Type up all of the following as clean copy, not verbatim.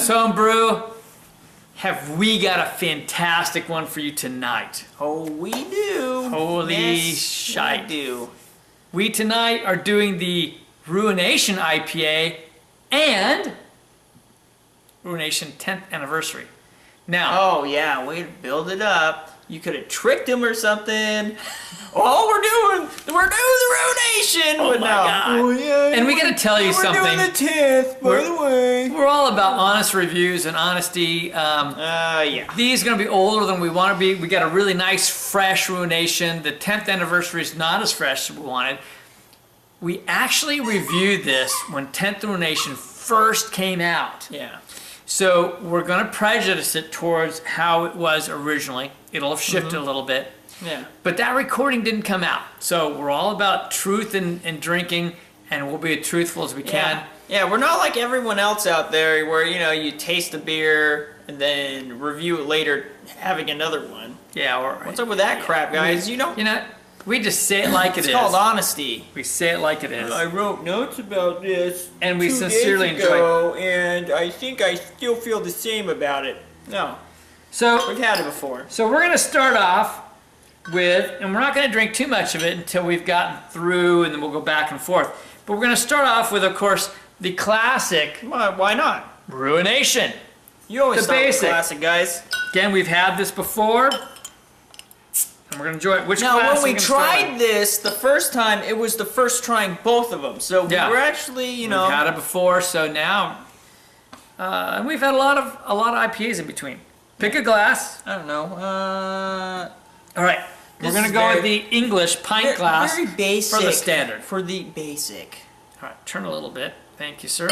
Travis Homebrew, have we got a fantastic one for you tonight. Oh, we do. Holy yes, shite. we do. We tonight are doing the Ruination IPA and Ruination 10th Anniversary. Now, oh yeah, way to build it up. You could have tricked him or something. Oh, we're doing the Ruination. oh but my no. God. Oh, yeah, And we got to tell you something. We're doing the 10th, by the way. We're all about honest reviews and honesty. Yeah. These are going to be older than we want to be. We got a really nice, fresh Ruination. The 10th Anniversary is not as fresh as we wanted. We actually reviewed this when 10th Ruination first came out. Yeah. So we're going to prejudice it towards how it was originally. It'll have shifted a little bit. Yeah. But that recording didn't come out. So we're all about truth and drinking, and we'll be as truthful as we can. Yeah, we're not like everyone else out there where, you know, you taste a beer and then review it later having another one. Yeah. What's up with that crap, guys? You know, we just say it like it is. It's called honesty. We say it like it is. I wrote notes about this and we 2 sincerely days ago, enjoy and I think I still feel the same about it. No, So we've had it before. So we're going to start off with, and we're not going to drink too much of it until we've gotten through, and then we'll go back and forth. But we're going to start off with, of course, the classic Why not? Ruination. You always The start with basic. classic, guys. Again, we've had this before, and we're going to enjoy it. Which Now, class when we are gonna start tried with? this the first time, it was the first trying both of them. So Yeah. we were actually, you know, We've had it before, so now, and we've had a lot of IPAs in between. Pick a glass. I don't know. All right, we're This going to is go very- with the English pint glass very basic for the standard. For the basic. All right, turn a little bit. Thank you, sir.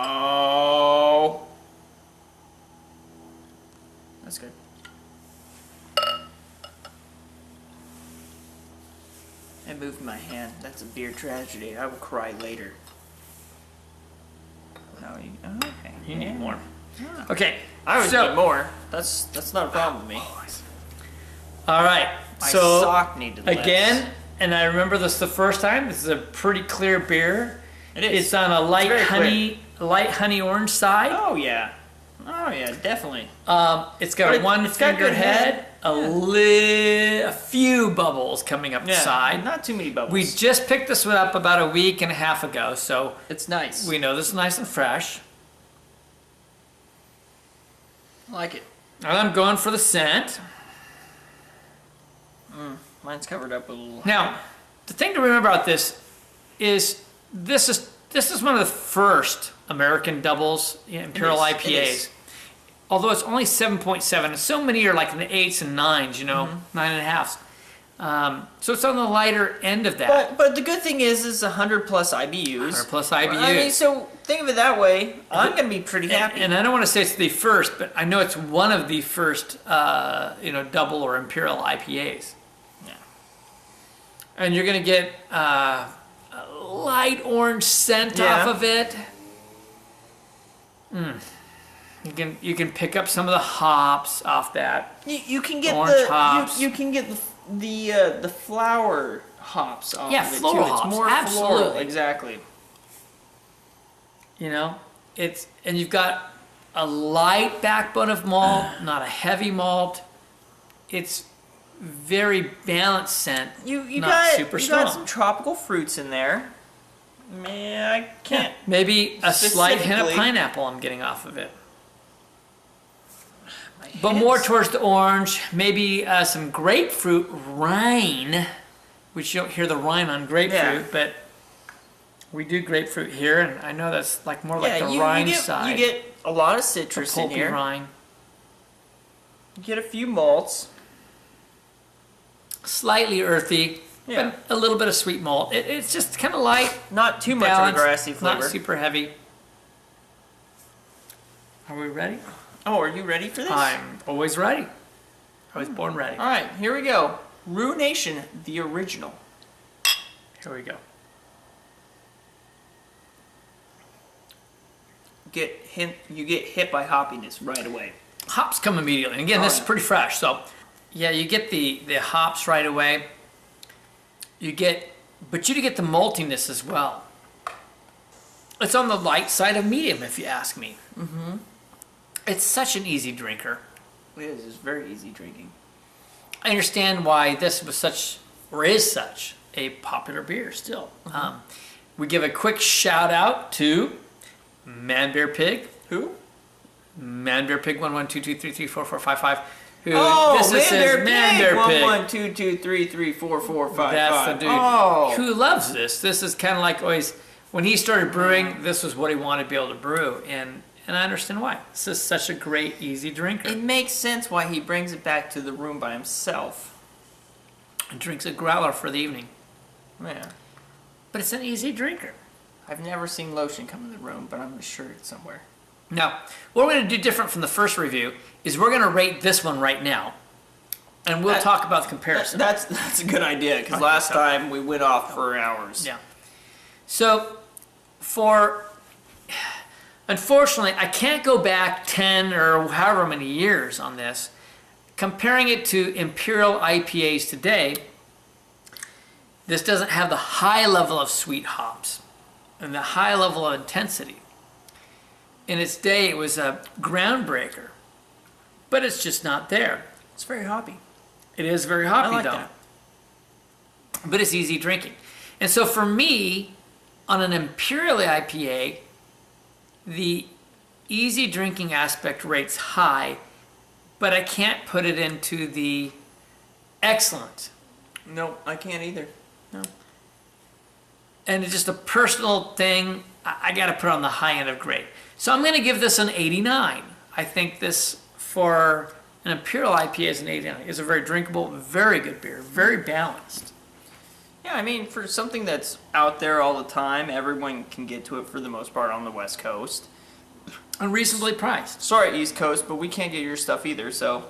Oh, that's good. I moved my hand. That's a beer tragedy. I will cry later. No, okay. You need more. Yeah. Okay, I would so, need more. That's not a problem with me. all right, My so sock needed less. again, and I remember this the first time, this is a pretty clear beer. It is. It's on a light very honey orange side. Oh yeah. Oh yeah, definitely. It's got But a one it's got finger good head, head. a few bubbles coming up the side. Not too many bubbles. We just picked this one up about a week and a half ago, so It's nice. we know this is nice and fresh. I like it. And I'm going for the scent. Mine's covered up with a little. Now, the thing to remember about this is this is one of the first American doubles, Imperial It is, it IPAs. is. Although it's only 7.7, and so many are like in the 8s and 9s, you know, 9.5s. So it's on the lighter end of that. But the good thing is 100 plus IBUs. 100 plus IBUs. I mean, so think of it that way. I'm gonna be pretty happy. And I don't want to say it's the first, but I know it's one of the first, double or Imperial IPAs. Yeah. And you're going to get a light orange scent Yeah. off of it. You can pick up some of the hops off that. You can get Orange hops. you can get the flower hops off Yeah, of it floral too. hops, It's more absolutely. floral, exactly. You know, and you've got a light backbone of malt, not a heavy malt. It's very balanced scent. You not got super you strong. got some tropical fruits in there. Man, I can't. Maybe a slight hint of Specifically- pineapple I'm getting off of it. My But hands- more towards the orange, maybe some grapefruit rind, which you don't hear the rind on grapefruit, Yeah. but we do grapefruit here, and I know that's like more like the you rind get, side. You get a lot of the citrus in pulpy here. rind. You get a few malts. Slightly earthy, Yeah. but a little bit of sweet malt. It's just kind of light, Not too much of a balanced, grassy flavor. not super heavy. Are we ready? Oh, are you ready for this? I'm always ready. I was born ready. All right, here we go. Ruination, the original. Here we go. You get hit by hoppiness right away. Hops come immediately. And again, this is pretty fresh, so yeah, you get the hops right away. But you get the maltiness as well. it's on the light side of medium, if you ask me. Mm-hmm. It's such an easy drinker. It is. It's very easy drinking. I understand why this was such, or is such, a popular beer still. Mm-hmm. We give a quick shout out to Man Bear Pig. Who? Man Bear Pig 11223344555. Who? Oh, this is Man Bear Pig. Man Bear Pig. 11223344555. That's the dude who loves this. This is kind of like always when he started brewing. This was what he wanted to be able to brew, and I understand why. This is such a great, easy drinker. It makes sense why he brings it back to the room by himself. And drinks a growler for the evening. Yeah. But it's an easy drinker. I've never seen lotion come in the room, but I'm sure it's somewhere. Now, what we're going to do different from the first review is we're going to rate this one right now. And we'll talk about the comparison. That's a good idea, because last time we went off for hours. Yeah. So, unfortunately, I can't go back 10 or however many years on this. Comparing it to Imperial IPAs today, this doesn't have the high level of sweet hops and the high level of intensity. In its day, it was a groundbreaker, but it's just not there. It's very hoppy. It is very hoppy, I like though. that. But it's easy drinking. And so for me, on an Imperial IPA, the easy drinking aspect rate's high, but I can't put it into the excellent. No, I can't either. No. And it's just a personal thing. I got to put on the high end of great. So I'm going to give this an 89. I think this, for an Imperial IPA, is an 89. It's a very drinkable, very good beer, very balanced. Yeah, I mean, for something that's out there all the time, everyone can get to it for the most part on the West Coast. And reasonably priced. Sorry, East Coast, but we can't get your stuff either, so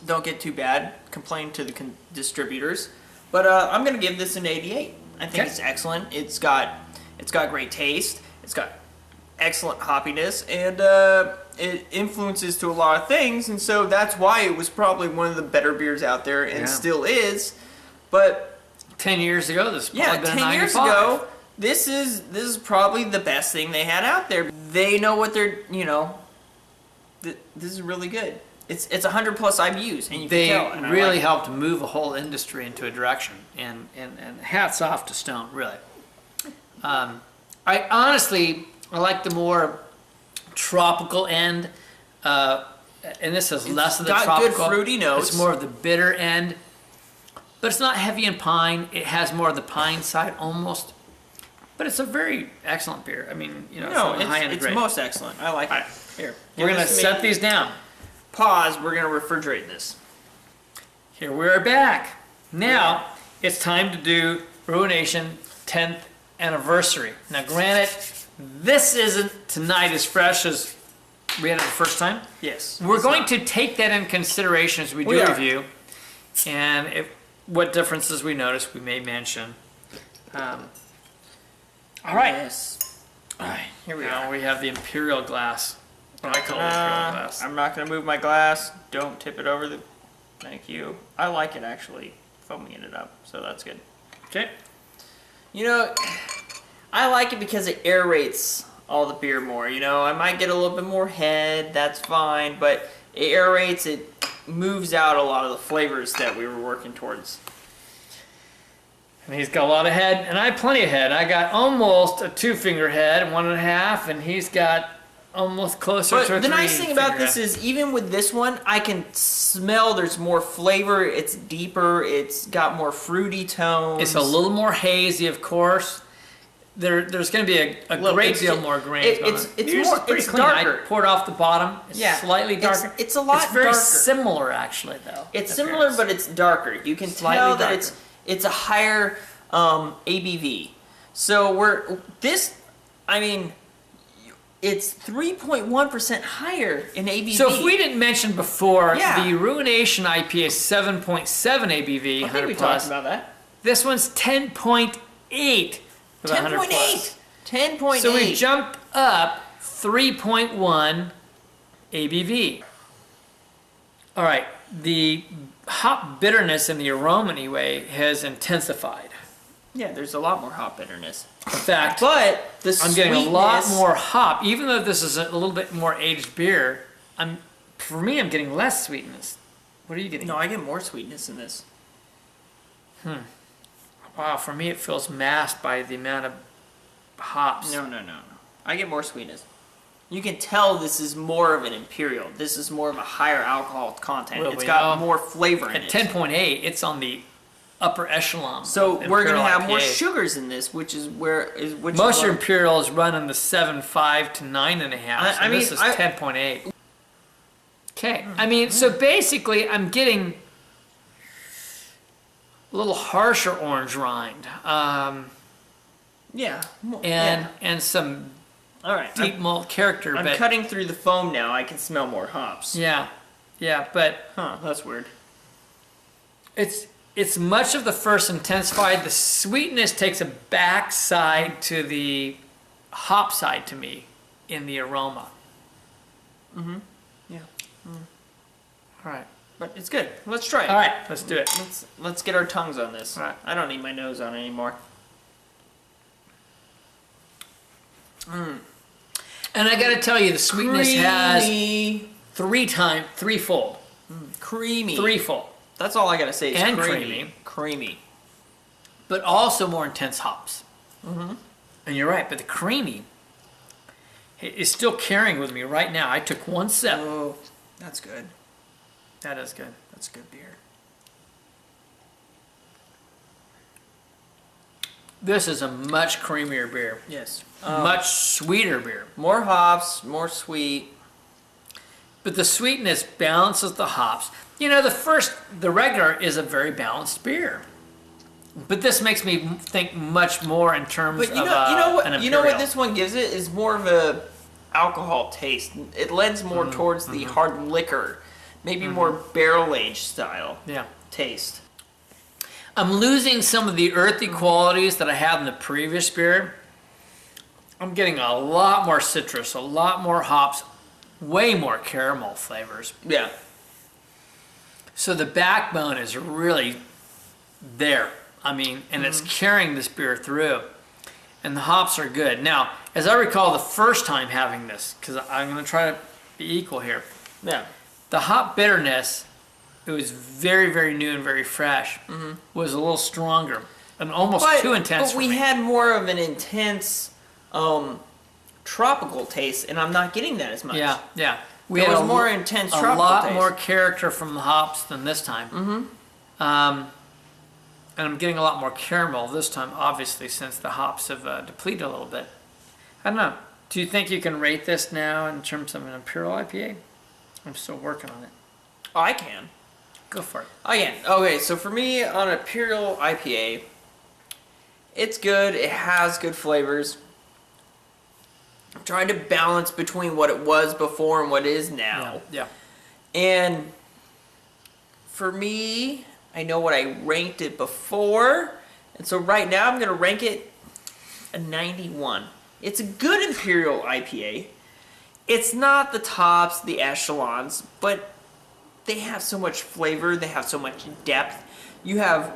don't get too bad. Complain to the distributors. But I'm going to give this an 88. I think it's excellent. It's got great taste. It's got excellent hoppiness, and it influences to a lot of things, and so that's why it was probably one of the better beers out there, and still is. But 10 years ago, this probably been 10 years ago, this is probably the best thing they had out there. They know what they're, this is really good. It's 100 plus IBUs, and you can tell. They really helped move a whole industry into a direction, and hats off to Stone, really. I like the more tropical end, and this has less of the tropical. It's got good fruity notes. It's more of the bitter end, but it's not heavy in pine. It has more of the pine side almost, but it's a very excellent beer. I mean, it's on the high end of it's great. most excellent. I like it. Here, We're going to set these down. Pause. We're going to refrigerate this. Here we are back. Now it's time to do Ruination 10th Anniversary. Now, granted, this isn't tonight as fresh as we had it the first time. Yes. We're going to take that in consideration as we do review, and what differences we notice, we may mention. All right. Yes. All right. Here we go. We have the Imperial glass. What I call it Imperial glass. I'm not going to move my glass. Don't tip it over the... Thank you. I like it, actually, foaming it up, so that's good. Okay. I like it because it aerates all the beer more. I might get a little bit more head, that's fine, but it aerates, it moves out a lot of the flavors that we were working towards. And he's got a lot of head, and I have plenty of head. I got almost a 2-finger head, 1.5, and he's got almost closer to a 3-finger head. But the nice thing about this is, even with this one, I can smell there's more flavor, it's deeper, it's got more fruity tones. It's a little more hazy, of course. There's going to be a great deal more grains. It's darker. I poured off the bottom. It's slightly darker. It's a lot darker. It's very similar, actually, though. It's similar, but it's darker. You can tell that it's a higher ABV. So it's 3.1% higher in ABV. So if we didn't mention before, the Ruination IPA is 7.7 ABV, I think we talked about that. This one's 10.8. 10.8. 10.8. So we jump up 3.1 ABV. All right, the hop bitterness and the aroma anyway has intensified. Yeah, there's a lot more hop bitterness. In fact, But the I'm getting a lot sweetness- more hop. Even though this is a little bit more aged beer, for me, I'm getting less sweetness. What are you getting? No, I get more sweetness in this. Wow, for me, it feels masked by the amount of hops. No. I get more sweetness. You can tell this is more of an imperial. This is more of a higher alcohol content. Well, It's we got know more flavor in At it. 10.8, it's on the upper echelon. So of we're gonna Imperial have more IPAs. sugars in this, which is Most of your Imperials run in the 7.5 to 9.5. So I mean, this is 10.8. Okay, I mean, so basically, I'm getting a little harsher orange rind, yeah. and some All right. deep malt character. I'm but cutting through the foam now. I can smell more hops. yeah, but Huh, that's weird. it's much of the first intensified. The sweetness takes a backside to the hop side to me in the aroma. Yeah. All right, But it's good. Let's try it. all right, let's do it. Let's get our tongues on this. All right. I don't need my nose on anymore. And I got to tell you, the sweetness has Creamy. threefold. Creamy. Threefold. That's all I gotta say. Is And creamy. Creamy. But also more intense hops. And you're right, but the creamy is still carrying with me right now. I took one sip. Oh, that's good. That is good. That's good beer. This is a much creamier beer. Yes. Much sweeter beer. More hops, more sweet. But the sweetness balances the hops. You know, the regular is a very balanced beer. But this makes me think much more in terms But you of know an what? You know what Imperial. this one gives it is more of a alcohol taste. It lends more towards the hard liquor, maybe more barrel aged style Yeah. taste. I'm losing some of the earthy qualities that I had in the previous beer. I'm getting a lot more citrus, a lot more hops, way more caramel flavors. Yeah. So the backbone is really there. I mean, and it's carrying this beer through. And the hops are good. Now, as I recall the first time having this, because I'm going to try to be equal here, Yeah. the hop bitterness, it was very, very new and very fresh, was a little stronger and almost too intense But for we me. had more of an intense tropical taste, and I'm not getting that as much. Yeah, yeah. We There had was more intense a tropical lot taste. more character from the hops than this time. And I'm getting a lot more caramel this time, obviously, since the hops have depleted a little bit. I don't know. Do you think you can rate this now in terms of an Imperial IPA? I'm still working on it. Oh, I can. Go for it. Again, okay, so for me, on Imperial IPA, it's good. It has good flavors. I'm trying to balance between what it was before and what it is now. Yeah. And for me, I know what I ranked it before. And so right now, I'm going to rank it a 91. It's a good Imperial IPA. It's not the tops, the echelons, but they have so much flavor. They have so much depth. You have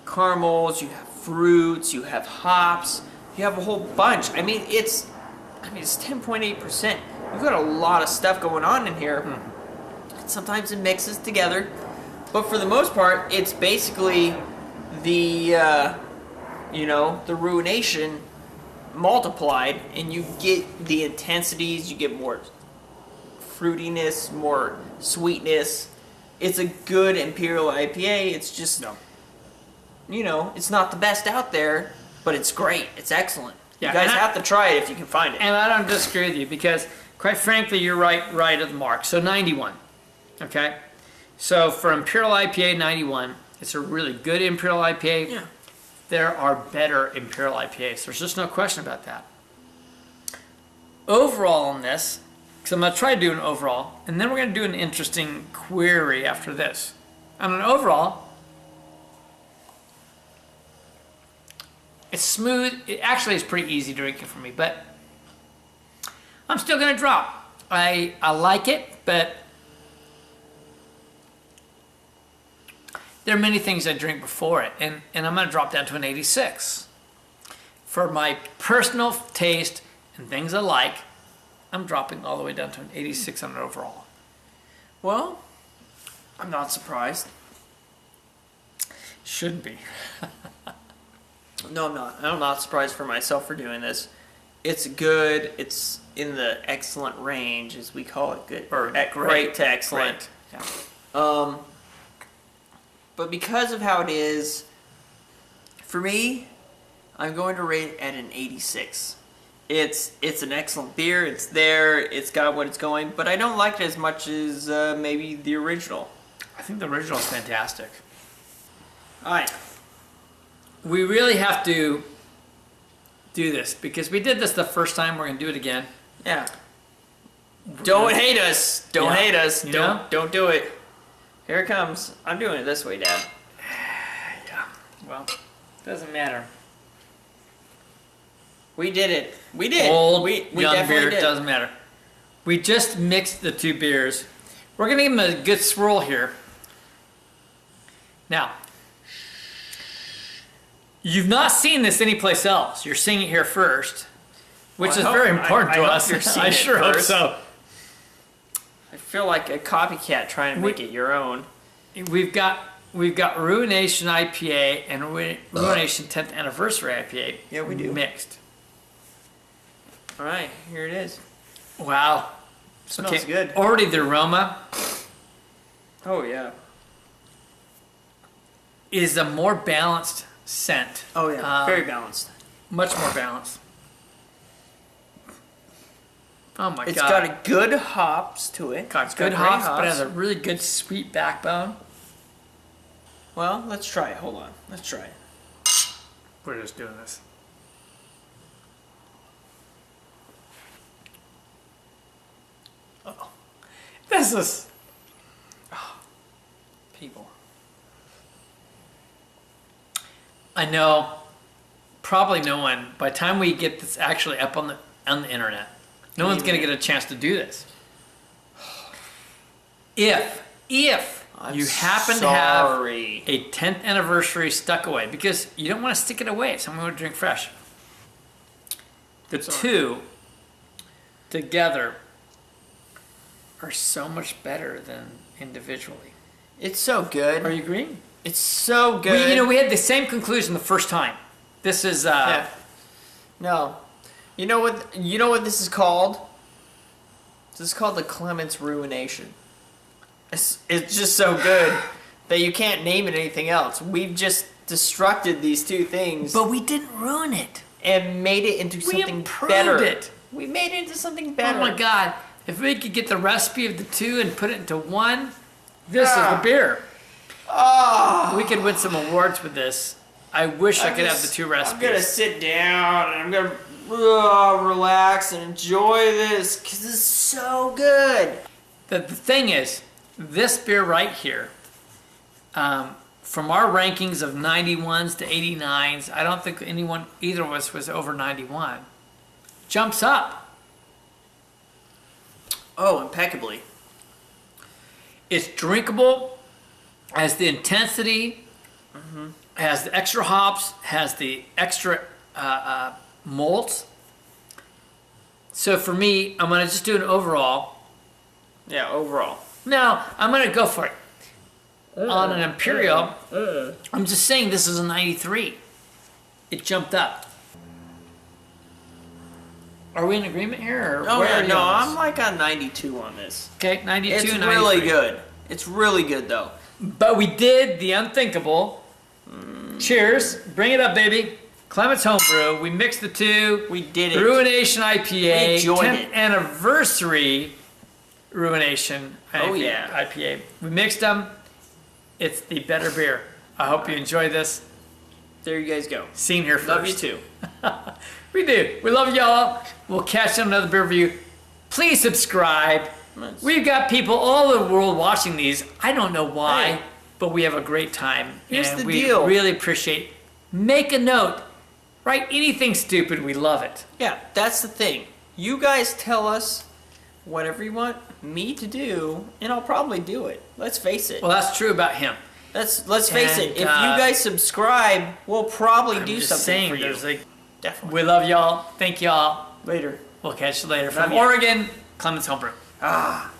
caramels, you have fruits, you have hops, you have a whole bunch. It's 10.8%. You've got a lot of stuff going on in here. Sometimes it mixes together, but for the most part, it's basically the Ruination multiplied, and you get the intensities. You get more fruitiness, more sweetness. It's a good Imperial IPA. It's just, it's not the best out there, but it's great. It's excellent. Yeah, you guys and have to try it if you can find it. And I don't disagree with you because, quite frankly, you're right at the mark. So 91, okay? So for Imperial IPA 91, it's a really good Imperial IPA. Yeah. There are better Imperial IPAs. There's just no question about that. Overall on this, because I'm going to try to do an overall, and then we're going to do an interesting query after this. On an overall, it's smooth. It actually is pretty easy drinking for me, but I'm still going to drop. I like it, but there are many things I drink before it, and I'm going to drop down to an 86. For my personal taste and things I like, I'm dropping all the way down to an 86 on it overall. Well, I'm not surprised. Shouldn't be. No, I'm not. I'm not surprised for myself for doing this. It's good. It's in the excellent range, as we call it. Good or great to excellent. Great. Yeah. But because of how it is, for me, I'm going to rate it at an 86. It's an excellent beer. It's there. It's got what it's going. But I don't like it as much as maybe the original. I think the original is fantastic. All right. We really have to do this because we did this the first time. We're going to do it again. Yeah. Don't hate us. Don't hate us. Yeah. Don't do it. Here it comes. I'm doing it this way, Dad. Yeah. Well, doesn't matter. We did it. We did. Old, we young definitely beer, did. doesn't matter. We just mixed the two beers. We're going to give them a good swirl here. Now, you've not seen this anyplace else. You're seeing it here first, which is very important to us. I sure hope so. I feel like a copycat trying to make it your own. We've got Ruination IPA and Ruination 10th Anniversary IPA. Yeah, we do. Mixed. All right, here it is. Wow. Smells good. Already the aroma Oh yeah. is a more balanced scent. Oh yeah. Very balanced. Much more balanced. Oh my It's god. got a good hops to it. Got It's good great hops, but it has a really good sweet backbone. Well, let's try it. Hold on. Let's try it. We're just doing this. Oh, this is People. I know, probably no one. By the time we get this actually up on the internet, no one's going to get a chance to do this. If you happen to have a 10th anniversary stuck away, because you don't want to stick it away, someone would drink fresh. The two together are so much better than individually. It's so good. Are you agreeing? It's so good. We had the same conclusion the first time. This is Yeah. No. You know what this is called? This is called the Clements Ruination. It's just so good that you can't name it anything else. We've just destructed these two things But we didn't ruin it. and made it into something improved better. it. We made it into something better. Oh my god. If we could get the recipe of the two and put it into one, this is the beer. We could win some awards with this. I wish I could have the two recipes. I'm gonna sit down and I'm gonna relax and enjoy this because it's so good. The thing is, this beer right here, from our rankings of 91s to 89s, I don't think either of us was over 91. Jumps up. Oh, impeccably. It's drinkable, has the intensity, has the extra hops, has the extra malts. So for me, I'm going to just do an overall. Yeah, overall. Now, I'm going to go for it. On an Imperial, I'm just saying this is a 93. It jumped up. Are we in agreement here? Or Oh where yeah, are you no, on I'm this? like on 92 on this. Okay, 92, It's 93. really good. It's really good though. But we did the unthinkable. Cheers. Bring it up, baby. Clements Homebrew. We mixed the two. We did it. Ruination IPA. We enjoyed 10th it. Anniversary Ruination Oh, IPA. yeah. IPA. We mixed them. It's the better beer. I hope you enjoy this. There you guys go. Seen here first. Love you too. We do. We love y'all. We'll catch you on another beer review. Please subscribe. Nice. We've got people all over the world watching these. I don't know why, Hey. but we have a great time. Here's and the we deal. really appreciate. Make a note. Write anything stupid. We love it. Yeah, that's the thing. You guys tell us whatever you want me to do, and I'll probably do it. Let's face it. Well, that's true about him. Let's face it. And, If you guys subscribe, we'll probably I'm do just something saying, for you. there's like, Definitely. we love y'all. Thank y'all. Later. We'll catch you later. Love From ya. Oregon, Clemens Homebrew. Ah.